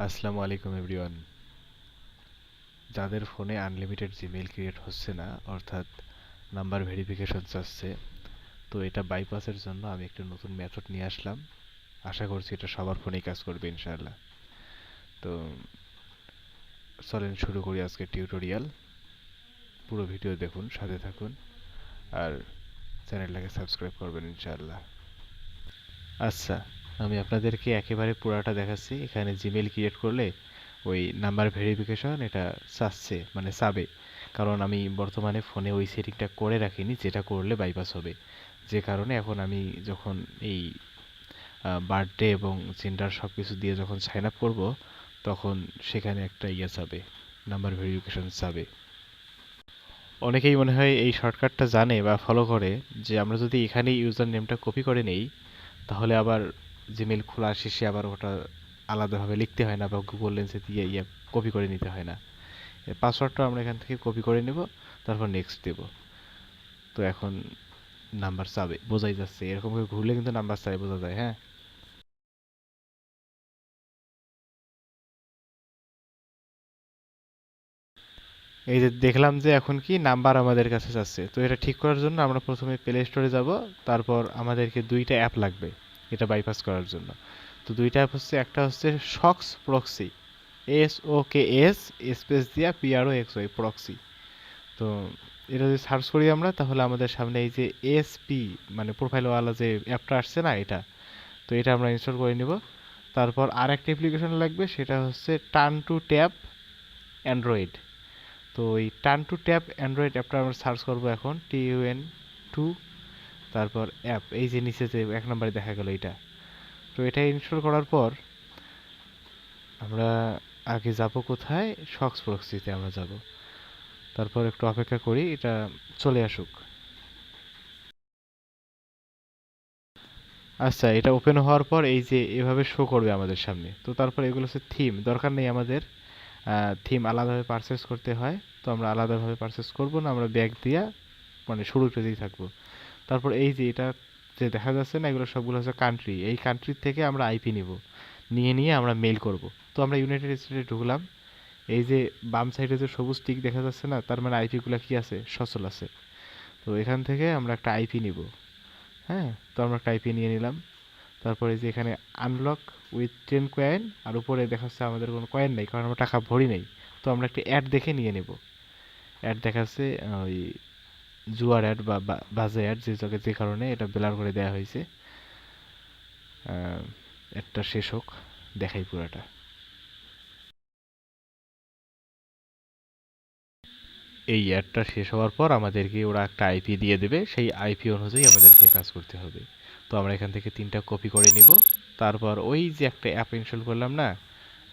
আসসালামু আলাইকুম এভরিওয়ান। যাদের ফোনে আনলিমিটেড জিমেইল ক্রিয়েট হচ্ছে না, অর্থাৎ নাম্বার ভেরিফিকেশন চাচ্ছে, তো এটা বাইপাসের জন্য আমি একটা নতুন মেথড নিয়ে আসলাম। আশা করছি এটা সবার ফোনেই কাজ করবে ইনশাআল্লাহ। তো চলেন শুরু করি আজকের টিউটোরিয়াল। পুরো ভিডিও দেখুন, সাথে থাকুন, আর চ্যানেলটাকে সাবস্ক্রাইব করবেন ইনশাআল্লাহ। আচ্ছা, আমি আপনাদেরকে একেবারে পুরাটা দেখাচ্ছি। এখানে জিমেইল ক্রিয়েট করলে ওই নাম্বার ভেরিফিকেশন এটা চাচ্ছে, মানে চাবে। কারণ আমি বর্তমানে ফোনে ওই সেটিংটা করে রাখিনি, যেটা করলে বাইপাস হবে। যে কারণে এখন আমি যখন এই বার্থডে এবং জেন্ডার সব কিছু দিয়ে যখন সাইন আপ করবো, তখন সেখানে একটা ইয়ে চাবে, নাম্বার ভেরিফিকেশন চাবে। অনেকেই মনে হয় এই শর্টকাটটা জানে বা ফলো করে, যে আমরা যদি এখানে ইউজার নেমটা কপি করে নেই, তাহলে আবার জিমেল খোলার শেষে আবার ওটা আলাদাভাবে লিখতে হয় না, বা গুগল লেন্সে দিয়ে কপি করে নিতে হয় না। পাসওয়ার্ডটা আমরা এখান থেকে কপি করে নেব, তারপর নেক্সট দেব। তো এখন নাম্বার চাবে, বোঝাই যাচ্ছে। এরকম করে ঘুরলে কিন্তু নাম্বার চাই বোঝা যায়। হ্যাঁ, এই যে দেখলাম যে এখন কি নাম্বার আমাদের কাছে চাচ্ছে। তো এটা ঠিক করার জন্য আমরা প্রথমে প্লে স্টোরে যাব। তারপর আমাদেরকে দুইটা অ্যাপ লাগবে এটা বাইপাস করার জন্য। তো দুইটা অ্যাপ হচ্ছে, একটা হচ্ছে শক্স প্রক্সি, SOKS স্পেস দিয়া PROXY প্রক্সি। তো এটা যদি সার্চ করি আমরা, তাহলে আমাদের সামনে এই যে ASP, মানে প্রোফাইলওয়ালা যে অ্যাপটা আসছে না, এটা। তো এটা আমরা ইনস্টল করে নিব। তারপর আর একটা অ্যাপ্লিকেশন লাগবে, সেটা হচ্ছে টার্ন টু ট্যাব অ্যান্ড্রয়েড। তো এই টার্ন টু ট্যাব অ্যান্ড্রয়েড অ্যাপটা আমরা সার্চ করব এখন, TUN2। তারপর অ্যাপ, এই যে নিচে যে এক নম্বরে দেখা গেল এটা। তো এটা ইনস্টল করার পর আমরা আগে যাব কোথায়, শক্স প্রক্সিতে আমরা যাব। তারপর একটু অপেক্ষা করি এটা চলে আসুক। আচ্ছা, এটা ওপেন হওয়ার পর এই যে এভাবে শো করবে আমাদের সামনে। তো তারপর এগুলো হচ্ছে থিম, দরকার নেই আমাদের থিম আলাদাভাবে পারচেস করতে হয়। তো আমরা আলাদাভাবে পারচেস করব না, আমরা ব্যাক দিয়া মানে শুরু পেজেই থাকবো। তারপর এই যে এটা যে দেখা যাচ্ছে না, এগুলো সবগুলো হচ্ছে কান্ট্রি। এই কান্ট্রির থেকে আমরা আইপি নিব, নিয়ে আমরা মেইল করব। তো আমরা ইউনাইটেড স্টেটে ঢুকলাম। এই যে বাম সাইডে যে সবুজ টিক দেখা যাচ্ছে না, তার মানে আইপিগুলো কি আছে, সচল আছে। তো এখান থেকে আমরা একটা আইপি নিব। হ্যাঁ, তো আমরা একটা আইপি নিয়ে নিলাম। তারপরে যে এখানে আনলক উইথ 10 কয়েন, আর উপরে দেখাচ্ছে আমাদের কোনো কয়েন নেই, কারণ আমরা টাকা ভরি নেই। তো আমরা একটা অ্যাড দেখে নিয়ে নেব। অ্যাড দেখাচ্ছে ওই জুয়ার অ্যাড বা বাজে অ্যাড, যে কারণে এটা ব্লার করে দেওয়া হয়েছে। অ্যাডটা শেষ হোক, দেখাই পুরাটা। এই অ্যাডটা শেষ হওয়ার পর আমাদেরকে ওরা একটা আইপি দিয়ে দেবে, সেই আইপি অনুযায়ী আমাদেরকে কাজ করতে হবে। তো আমরা এখান থেকে 3টা কপি করে নিব। তারপর ওই যে একটা অ্যাপ ইনস্টল করলাম না,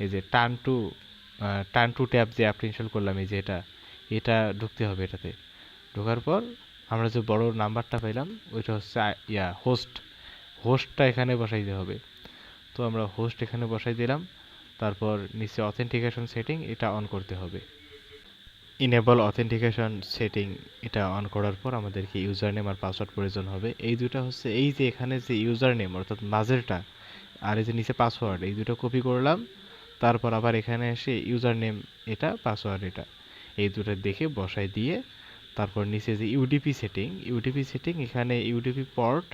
এই যে টার্ন টু ট্যাব যে অ্যাপটা ইনস্টল করলাম, এই যে এটা, এটা ঢুকতে হবে এটাতে। ঢোকার পর আমরা যে বড় নাম্বারটা পেলাম, ওইটা হচ্ছে হোস্টটা এখানে বসাইতে হবে। তো আমরা হোস্ট এখানে বসাই দিলাম। তারপর নিচে অথেন্টিকেশন সেটিং এটা অন করতে হবে। ইনেবল অথেন্টিকেশন সেটিং এটা অন করার পর আমাদেরকে ইউজার নেম আর পাসওয়ার্ড প্রয়োজন হবে। এই দুটো হচ্ছে, এই যে এখানে যে ইউজার নেম অর্থাৎ মাঝেরটা, আর এই যে নিচে পাসওয়ার্ড, এই দুটো কপি করলাম। তারপর আবার এখানে এসে ইউজার নেম এটা, পাসওয়ার্ড এটা, এই দুটো দেখে বসাই দিয়ে, তারপর নিচে যে ইউডিপি সেটিং এখানে ইউডিপি পোর্ট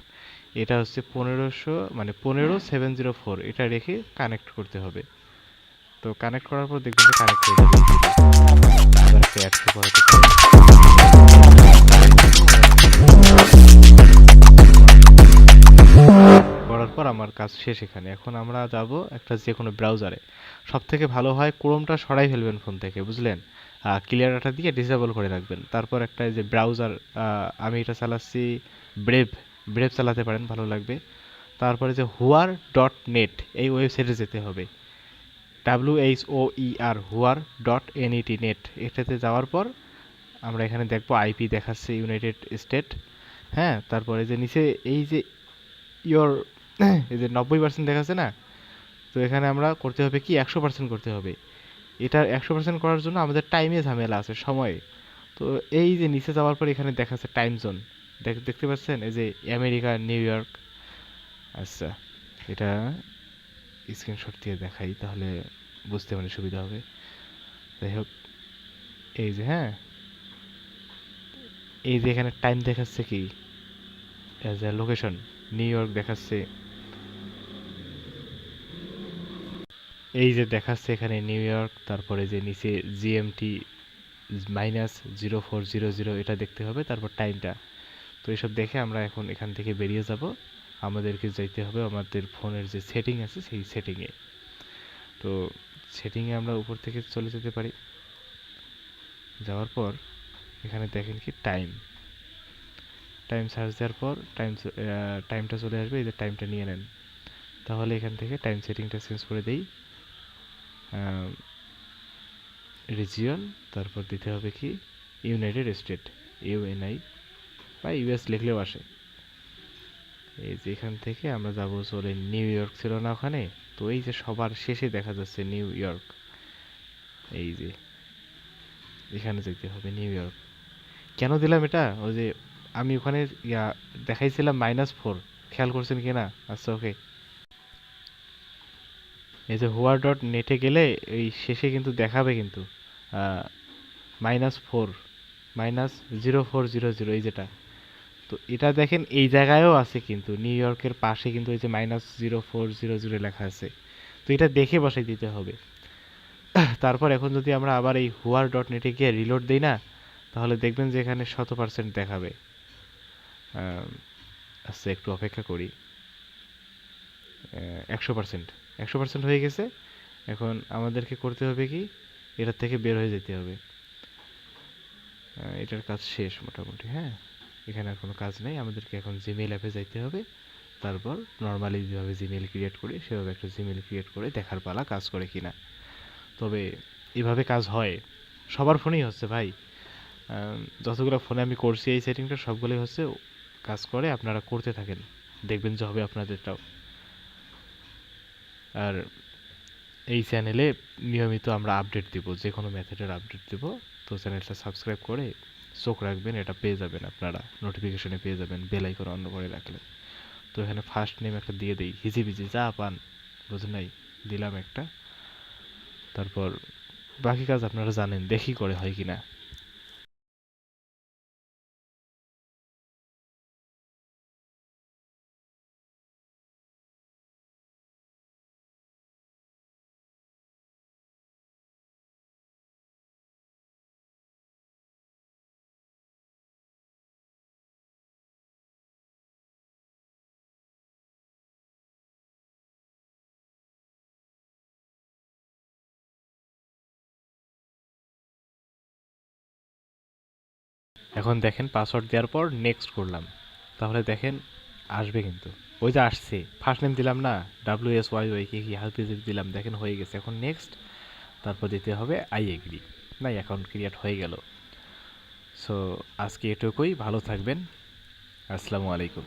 এটা হচ্ছে 1500, মানে 15704, এটা রেখে কানেক্ট করতে হবে। তো কানেক্ট করার পর দেখবেন যে কানেক্ট হয়ে যাবে easily। এবার একটা অ্যাড শো করাতে পারে। করার পর আমার কাজ শেষ এখানে। এখন আমরা যাব একটা যে কোনো ব্রাউজারে। সব থেকে ভালো হয় ক্রোমটা সরাই ফেলবেন ফোন থেকে, বুঝলেন। ক্লিয়ার ডাটা দিয়ে ডিসেবল করে রাখবেন। তারপর একটা যে ব্রাউজার, আমি এটা চালাচ্ছি ব্রেভ, ব্রেভ চালাতে পারেন, ভালো লাগবে। তারপরে যে হুয়ার.নেট, এই ওয়েবসাইটে যেতে হবে। WHOER নেট, এটাতে যাওয়ার পর আমরা এখানে দেখবো আইপি দেখাচ্ছে ইউনাইটেড স্টেট। হ্যাঁ, তারপরে যে নিচে এই যে ইয়োর এই যে 90% দেখাচ্ছে না, তো এখানে আমরা করতে হবে কি, 100% করতে হবে। এটা 100% করার জন্য আমাদের টাইমে ঝামেলা আছে, সময়ে। তো এই যে নিচে যাওয়ার পর এখানে দেখাচ্ছে টাইম জোন, দেখতে পাচ্ছেন, এই যে আমেরিকা, নিউ ইয়র্ক। আচ্ছা, এটা স্ক্রিনশট দিয়ে দেখাই তাহলে বুঝতে মানে সুবিধা হবে। যাই হোক, এই যে হ্যাঁ, এই যে এখানে টাইম দেখাচ্ছে কি as a location, new York দেখাচ্ছে। এই যে দেখাচ্ছে এখানে নিউ ইয়র্ক, তারপরে যে নিচে জিএমটি -0400 এটা দেখতে হবে, তারপর টাইমটা। তো এসব দেখে আমরা এখন এখান থেকে বেরিয়ে যাব। আমাদেরকে যাইতে হবে আমাদের ফোনের যে সেটিং আছে সেই সেটিংয়ে। তো সেটিংয়ে আমরা উপর থেকে চলে যেতে পারি। যাওয়ার পর এখানে দেখেন কি টাইম, টাইম সার্চ দেওয়ার পর টাইমটা চলে আসবে। এই যে টাইমটা নিয়ে নেন। তাহলে এখান থেকে টাইম সেটিংটা চেঞ্জ করে দেই, রিজিয়ন, তারপর দিতে হবে কি ইউনাইটেড স্টেট, ইউএনআই বা ইউএস লিখলেও আসে। এই যে এখান থেকে আমরা যাব চলে নিউ ইয়র্ক ছিল না ওখানে, তো এই যে সবার শেষে দেখা যাচ্ছে নিউ ইয়র্ক, এই যে এখানে যেতে হবে নিউ ইয়র্ক। কেন দিলাম এটা, ওই যে আমি ওখানে দেখাইছিলাম -4, খেয়াল করছেন কি না? আচ্ছা ওকে, এই যে হোয়ার ডট নেটে গেলে এই শেষে কিন্তু দেখাবে কিন্তু -4, -0400, এই যেটা। তো এটা দেখেন এই জায়গায়ও আছে কিন্তু নিউ ইয়র্কের পাশে কিন্তু এই যে -0400 লেখা আছে। তো এটা দেখে বসাই দিতে হবে। তারপর এখন যদি আমরা আবার এই হুয়ার ডট নেটে গিয়ে রিলোড দিই না, তাহলে দেখবেন যে এখানে 100% দেখাবে। আচ্ছা একটু অপেক্ষা করি। 100%, 100% হয়ে গেছে। এখন আমাদেরকে করতে হবে কি, এটার থেকে বের হয়ে যেতে হবে। এটার কাজ শেষ মোটামুটি। হ্যাঁ, এখানে আর কোনো কাজ নেই। আমাদেরকে এখন জিমেইল অ্যাপে যাইতে হবে। তারপর নর্মালি যেভাবে জিমেইল ক্রিয়েট করি সেভাবে একটা জিমেইল ক্রিয়েট করে দেখার পালা কাজ করে কিনা। তবে এভাবে কাজ হয়, সবার ফোনেই হচ্ছে ভাই। যতগুলো ফোনে আমি করছি এই সেটিংটা সবগুলোই হচ্ছে, কাজ করে। আপনারা করতে থাকেন, দেখবেন যে হবে আপনাদেরটাও। আর এই চ্যানেলে নিয়মিত আমরা আপডেট দিব, যে কোনো মেথডের আপডেট দিব। তো চ্যানেলটা সাবস্ক্রাইব করে চোখ রাখবেন, এটা পেয়ে যাবেন আপনারা, নোটিফিকেশনে পেয়ে যাবেন বেল আইকন অন করে রাখলে। তো এখানে ফার্স্ট নেম একটা দিয়ে দিই, হিজিবিজি যা পান, বুঝেন নাই, দিলাম একটা। তারপর বাকি কাজ আপনারা জানেন, দেখি করে হয় কিনা। এখন দেখেন পাসওয়ার্ড দেওয়ার পর নেক্সট করলাম, তাহলে দেখেন আসবে কিন্তু। ওই যে আসছে, ফার্স্ট নেম দিলাম না, WSYY কে কি হালপিজি দিলাম, দেখেন হয়ে গেছে। এখন নেক্সট, তারপর দিতে হবে আই এগ্রি। নাই, অ্যাকাউন্ট ক্রিয়েট হয়ে গেল। সো আজকে এটুকুই, ভালো থাকবেন, আসসালামু আলাইকুম।